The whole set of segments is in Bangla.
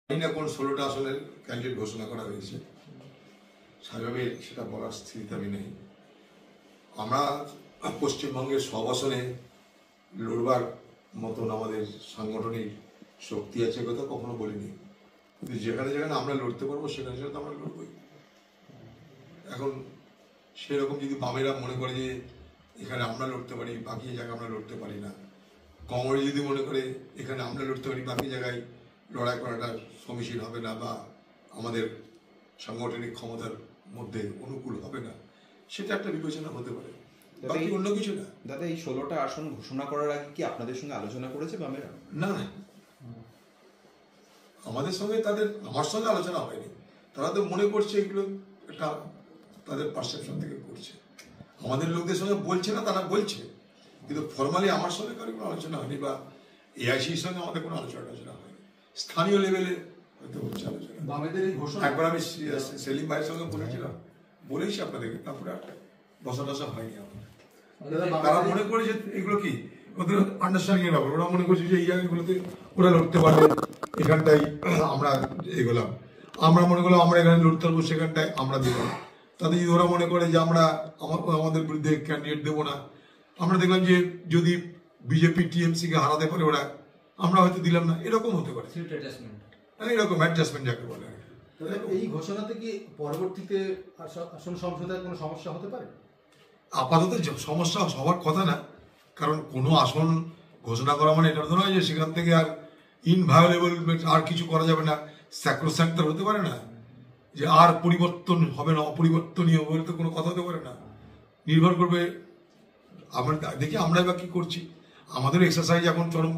কোন 16টা আসনের ক্যান্ডিডেট ঘোষণা করা হয়েছে, সেভাবে সেটা বলার স্থিতিতে আমি নেই। আমরা পশ্চিমবঙ্গের সব আসনে লড়বার মতন আমাদের সাংগঠনিক শক্তি আছে কথা কখনো বলিনি, কিন্তু যেখানে যেখানে আমরা লড়তে পারবো সেখানে সেখানে আমরা লড়বই। এখন সেরকম যদি বামেরা মনে করে যে এখানে আমরা লড়তে পারি বাকি জায়গায় আমরা লড়তে পারি না, কংগ্রেস যদি মনে করে এখানে আমরা লড়তে পারি বাকি জায়গায় লড়াই করাটা সমীচীন হবে না বা আমাদের সাংগঠনিক ক্ষমতার মধ্যে অনুকূল হবে না, সেটা একটা বিবেচনা হতে পারে, বাকি অন্য কিছু না। দাদা, এই 16টা আসন ঘোষণা করার আগে কি আপনাদের সঙ্গে আলোচনা করেছে বামেরা? না, আমাদের সঙ্গে আমার সঙ্গে আলোচনা হয়নি। তারা তো মনে করছে এগুলো একটা তাদের পারসেপশন থেকে করছে, আমাদের লোকদের সঙ্গে বলছে না, তারা বলছে, কিন্তু ফর্মালি আমার সঙ্গে কারো কোনো আলোচনা হয়নি বা এআইসির সঙ্গে আমাদের কোনো আলোচনা হয়নি। স্থানীয় লেভেলে হয়তো হচ্ছে আলোচনা। একবার আমি সেলিম ভাইয়ের সঙ্গে বলেছিলাম, বলেছি আপনাদেরকে, তারপরে বসা টসা হয়নি আমার। তারা মনে করে যে এগুলো কি ওদের আন্ডারস্ট্যান্ডিং এর ব্যাপার, ওরা মনে করছে যে এই জায়গাগুলোতে ওরা লড়তে পারবে, এখানটাই আমরা এগোলাম, আমরা মনে করলাম আমরা এখানে লড়তে পারবো, সেখানটায় আমরা দিলাম। তাতে যদি ওরা মনে করে যে আমরা আমাদের বিরুদ্ধে ক্যান্ডিডেট দেবো না, আমরা দেখলাম যে যদি বিজেপি টিএমসি কে হারাতে পারে ওরা, আমরা হয়তো দিলাম না, এরকম হতে পারে, এরকম অ্যাডজাস্টমেন্ট যাকে বলে। এই ঘোষণাতে কি পরবর্তীতে আসন সমঝোতায় কোনো সমস্যা হতে পারে? আপাতত সমস্যা হওয়ার কথা না, কারণ কোনো আসন ঘোষণা করা মানে এটা নয় যে সেখান থেকে আর ইনভায়োলেবল আর কিছু করা যাবে না, স্যাক্রোস্যাক্ট হতে পারে না যে আর পরিবর্তন হবে না, অপরিবর্তনীয় বলতে কোনো কথা হতে পারে না। নির্ভর করবে আমরা দেখি আমরা এবার কি করছি। আমাদের এক্সারসাইজ এখন চরম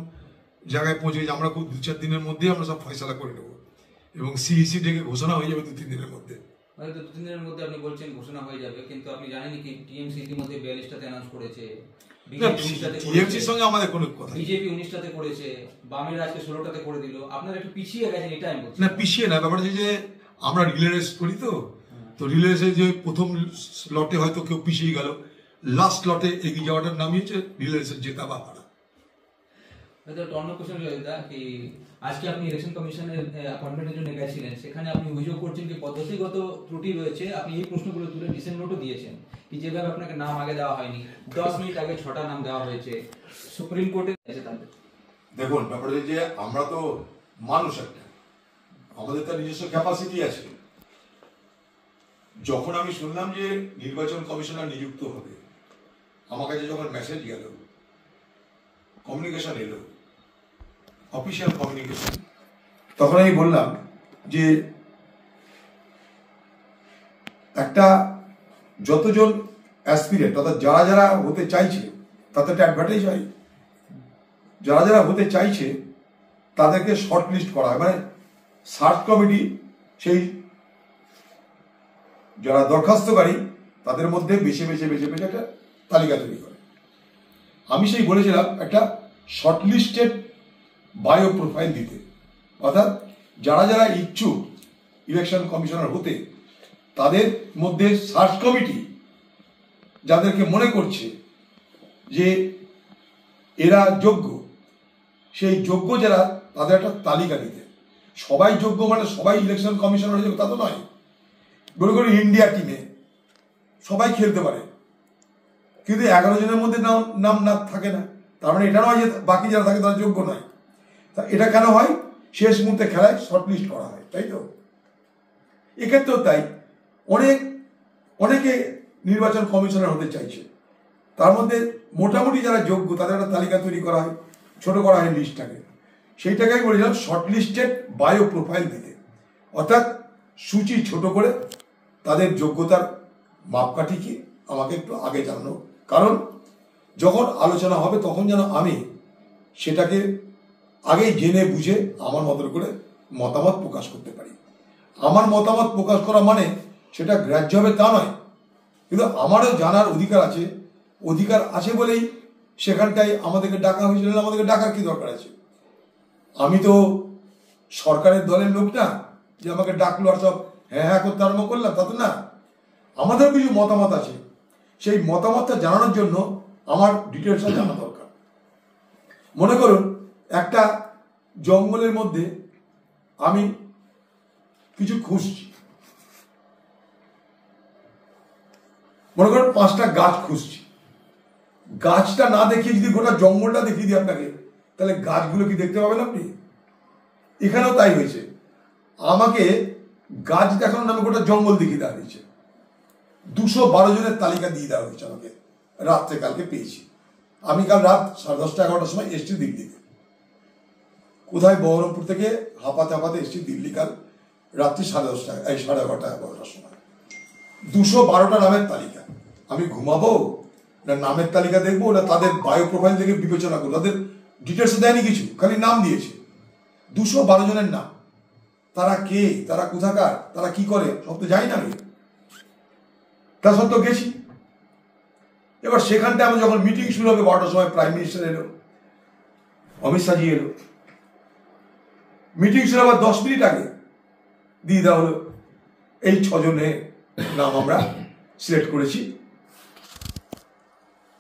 জায়গায় পৌঁছে গেছে, আমরা খুব 2-4 দিনের মধ্যেই আমরা সব ফয়সালা করে নেবো এবং সিইসি ডেকে ঘোষণা হয়ে যাবে 2-3 দিনের মধ্যে। হয়তো 2-3 দিনের মধ্যে আপনি বলছেন ঘোষণা হয়ে যাবে, কিন্তু আপনি জানেন কি টিএমসি ইতিমধ্যে 42টাতে অ্যানাউন্স করেছে, টিএমসির সঙ্গে আমাদের কোনো কথা, বিজেপি 19টাতে করেছে, বামের আজকে 16টাতে করে দিল, আপনারা একটু পিছিয়ে গেছেন, এটা আমি বলছি। না, পিছিয়ে না, ব্যাপারটা যে আমরা রিলে রেস করি, তো রিলে রেসে যে প্রথম লটে হয়তো কেউ পিছিয়ে গেল, লাস্ট লটে এগিয়ে যাওয়াটার নামই হচ্ছে রিলে রেসের জেতা বা হারা। অন্য কোশ্চেন কি আজকে আপনি ইলেকশন কমিশনের অ্যাপয়েন্টমেন্টের জন্য গেছিলেন, সেখানে আপনি অভিযোগ করছেন যে পদ্ধতিগত ত্রুটি রয়েছে, আপনি এই প্রশ্নগুলো তুলে ডিসেন্ট নোটও দিয়েছেন কি যেভাবে আপনাকে নাম আগে দেওয়া হয়নি, 10 মিনিট আগে 6টা নাম দেওয়া হয়েছে, সুপ্রিম কোর্টে আছে। তাহলে দেখুন, ব্যাপারটা যে আমরা তো মানুষ একটা, আমাদের তার নিজস্ব ক্যাপাসিটি আছে। যখন আমি শুনলাম যে নির্বাচন কমিশনার নিযুক্ত হবে, আমার কাছে যখন মেসেজ গেল, কমিউনিকেশন এলো, অফিসিয়াল কমিউনিকেশন, তখন আমি বললাম যে একটা যতজন অ্যাসপিরেন্ট অর্থাৎ যারা যারা হতে চাইছে তাদের একটা অ্যাডভার্টাইজ হয়, যারা যারা হতে চাইছে তাদেরকে শর্ট লিস্ট করা হয়, মানে সার্চ কমিটি সেই যারা দরখাস্তকারী তাদের মধ্যে বেছে বেছে একটা তালিকা তৈরি করে। আমি সেই বলেছিলাম একটা শর্টলিস্টেড বায়ো প্রোফাইল দিতে, অর্থাৎ যারা যারা ইচ্ছুক ইলেকশন কমিশনার হতে তাদের মধ্যে সার্চ কমিটি যাদেরকে মনে করছে যে এরা যোগ্য, সেই যোগ্য যারা তাদের একটা তালিকা দিতে। সবাই যোগ্য মানে সবাই ইলেকশন কমিশনার হয়ে যাবে তা তো নয়। বলে করে ইন্ডিয়া টিমে সবাই খেলতে পারে, কিন্তু 11 জনের মধ্যে নাম না থাকে না, তার মানে এটা নয় যে বাকি যারা থাকে তারা যোগ্য নয়। তা এটা কেন হয়? শেষ মুহূর্তে খেলায় শর্টলিস্ট করা হয়, তাই তো? এক্ষেত্রেও তাই, অনেকে নির্বাচন কমিশনার হতে চাইছে, তার মধ্যে মোটামুটি যারা যোগ্য তাদের একটা তালিকা তৈরি করা হয়, ছোট করা হয় লিস্টটাকে, সেইটাকে আমি বলেছিলাম শর্টলিস্টেড বায়ো প্রোফাইল দিতে, অর্থাৎ সূচি ছোট করে তাদের যোগ্যতার মাপকাঠি কি আমাকে একটু আগে জানানো, কারণ যখন আলোচনা হবে তখন যেন আমি সেটাকে আগেই জেনে বুঝে আমার মতো করে মতামত প্রকাশ করতে পারি। আমার মতামত প্রকাশ করা মানে সেটা গ্রাহ্য হবে তা নয়, কিন্তু আমারও জানার অধিকার আছে বলেই সেখানটায় আমাদেরকে ডাকা হয়েছিল। আমাদেরকে ডাকার কি দরকার আছে? আমি তো সরকারের দলের লোক না যে আমাকে ডাকলো আর সব হ্যাঁ করতে আরম্ভ করলাম, তা তো না। আমাদেরও কিছু মতামত আছে, সেই মতামতটা জানানোর জন্য আমার ডিটেলসটা জানা দরকার। মনে করুন একটা জঙ্গলের মধ্যে আমি কিছু খুঁজছি, মনে করেন 5টা গাছ খুঁজছি, গাছটা না দেখিয়ে যদি গোটা জঙ্গলটা দেখিয়ে দিই আপনাকে, তাহলে গাছগুলো কি দেখতে পাবেন আপনি? এখানেও তাই হয়েছে, আমাকে গাছ দেখানোর নামে গোটা জঙ্গল দেখিয়ে দেওয়া হয়েছে। 212 জনের তালিকা দিয়ে দেওয়া হয়েছে আমাকে, রাত্রে কালকে পেয়েছি। আমি কাল রাত 10:30 11টার সময় এসছি দিল্লিতে। কোথায়? বহরমপুর থেকে হাঁপাতে হাঁপাতে এসছি দিল্লি কাল রাত্রি 10:30 11টার সময়। 212টা নামের তালিকা। আমি ঘুমাবো না নামের তালিকা দেখবো, না তাদের বায়ো প্রোফাইল থেকে বিবেচনা করবো? তাদের ডিটেলস দেয়নি কিছু, খালি নাম দিয়েছে। 212 জনের নাম, তারা কে, তারা কোথাকার, তারা কি করে সব তো জানি না আমি। তা সত্ত্বেও গেছি। এবার সেখানটা আমি যখন মিটিং শুরু হবে 12টার সময়, প্রাইম মিনিস্টার এলো, অমিত শাহজি এলো। মিটিং শুরু হবার 10 মিনিট আগে দিয়ে দেওয়া হলো এই 6 জনের নাম আমরা সিলেক্ট করেছি।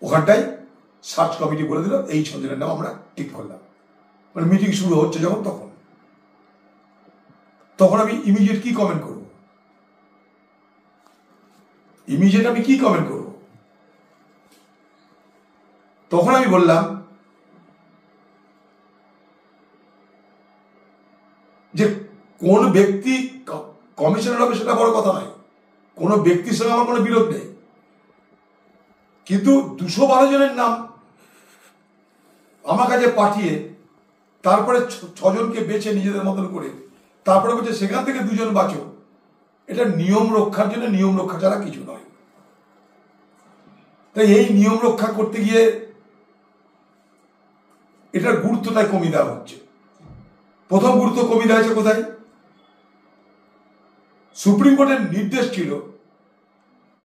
ওখানটাই সার্চ কমিটি বলে দিল এই 6 জনের নাম আমরা ঠিক করলাম। মানে মিটিং শুরু হচ্ছে যখন, তখন আমি ইমিডিয়েট কি কমেন্ট করব? তখন আমি বললাম যে কোন ব্যক্তি কমিশনার হবে সেটা বড় কথা নয়, কোন ব্যক্তির সঙ্গে আমার কোনো বিরোধ নেই, কিন্তু 212 জনের নাম আমার কাছে পাঠিয়ে তারপরে 6 জনকে বেছে নিজেদের মতন করে তারপরে বলছে সেখান থেকে 2 জন বাঁচো। এটা নিয়ম রক্ষার জন্য, নিয়ম রক্ষা ছাড়া কিছু নয়। তাই এই নিয়ম রক্ষা করতে গিয়ে এটার গুরুত্বটাই কমিয়ে দেওয়া হচ্ছে। প্রথম গুরুত্ব কমিয়ে দেওয়া হয়েছে কোথায়? সুপ্রিম কোর্টের নির্দেশ ছিল